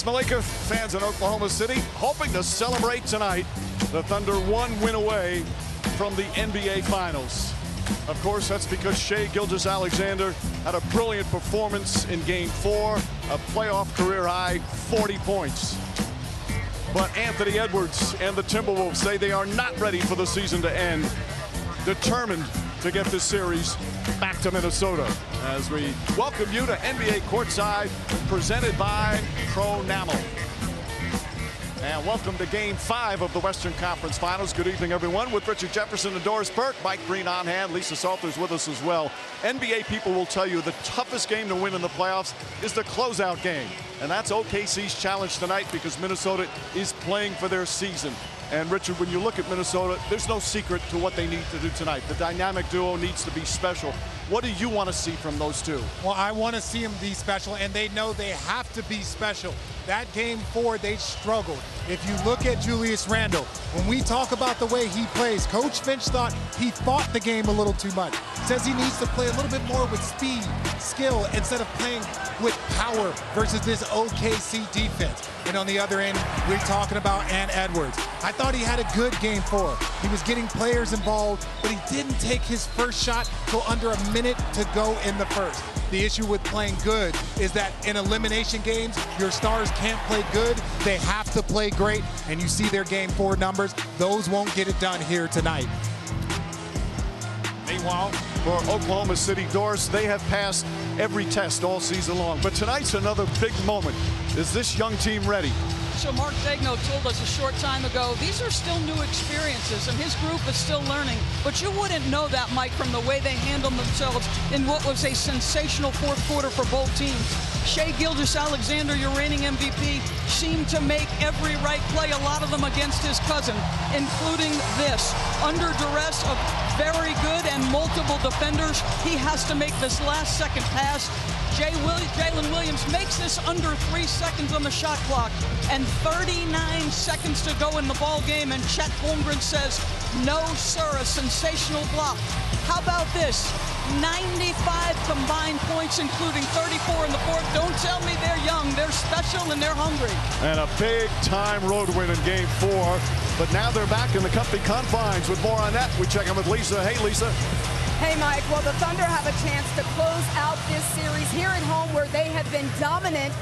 Alex Malika, fans in Oklahoma City, hoping to celebrate tonight. The Thunder one win away from the NBA Finals. Of course, that's because Shai Gilgeous-Alexander had a brilliant performance in Game 4, a playoff career-high 40 points. But Anthony Edwards and the Timberwolves say they are not ready for the season to end, determined to get this series back to Minnesota. As we welcome you to NBA Courtside, presented by Pronamel. And welcome to Game 5 of the Western Conference Finals. Good evening, everyone. With Richard Jefferson and Doris Burke, Mike Green on hand, Lisa Salters with us as well. NBA people will tell you the toughest game to win in the playoffs is the closeout game. And that's OKC's challenge tonight because Minnesota is playing for their season. And Richard, when you look at Minnesota, there's no secret to what they need to do tonight. The dynamic duo needs to be special. What do you want to see from those two? Well, I want to see them be special, and they know they have to be special. That Game 4, they struggled. If you look at Julius Randle, when we talk about the way he plays, Coach Finch thought he fought the game a little too much. Says he needs to play a little bit more with speed, skill, instead of playing with power versus this OKC defense. And on the other end, we're talking about Ant Edwards. I thought he had a good Game 4. He was getting players involved, but he didn't take his first shot till under a minute to go in the first. The issue with playing good is that in elimination games, your stars can't play good. They have to play great, and you see their Game 4 numbers. Those won't get it done here tonight. Meanwhile, for Oklahoma City, Doris, they have passed every test all season long. But tonight's another big moment. Is this young team ready? So Mark Daigneault told us a short time ago, these are still new experiences, and his group is still learning. But you wouldn't know that, Mike, from the way they handled themselves in what was a sensational fourth quarter for both teams. Shai Gilgeous-Alexander, your reigning MVP, seemed to make every right play, a lot of them against his cousin, including this. Under duress of very good and multiple defenders, he has to make this last-second pass. Jalen Williams makes this under 3 seconds on the shot clock and 39 seconds to go in the ball game, and Chet Holmgren says, no, sir, a sensational block. How about this? 95 combined points, including 34 in the fourth. Don't tell me they're young. They're special and they're hungry. And a big-time road win in Game 4. But now they're back in the comfy confines. With more on that, we check in with Lisa. Hey, Lisa. Hey, Mike. Well, the Thunder have a chance to close out this series here at home where they have been dominant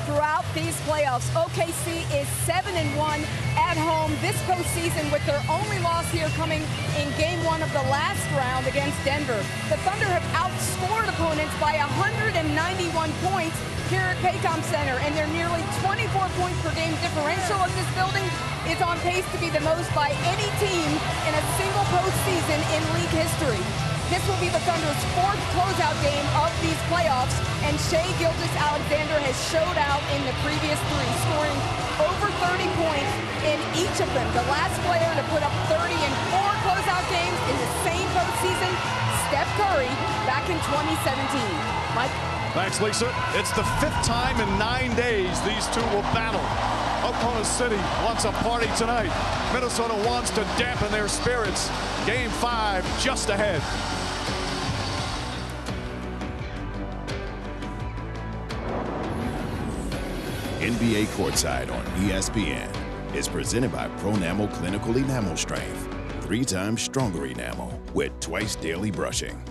throughout these playoffs. OKC is 7-1 at home this postseason, with their only loss here coming in Game 1 of the last round against Denver. The Thunder have outscored opponents by 191 points here at Paycom Center, and their nearly 24 point per game differential in this building is on pace to be the most by any team in a single postseason in league history. This will be the Thunder's fourth closeout game of these playoffs, and Shai Gilgeous-Alexander has showed out in the previous 3, scoring over 30 points in each of them. The last player to put up 30 in 4 closeout games in the same postseason, Steph Curry, back in 2017. Mike? Thanks, Lisa. It's the 5th time in 9 days these two will battle. Oklahoma City wants a party tonight. Minnesota wants to dampen their spirits. Game 5 just ahead. NBA Courtside on ESPN is presented by Pronamel Clinical Enamel Strength. 3 times stronger enamel with twice daily brushing.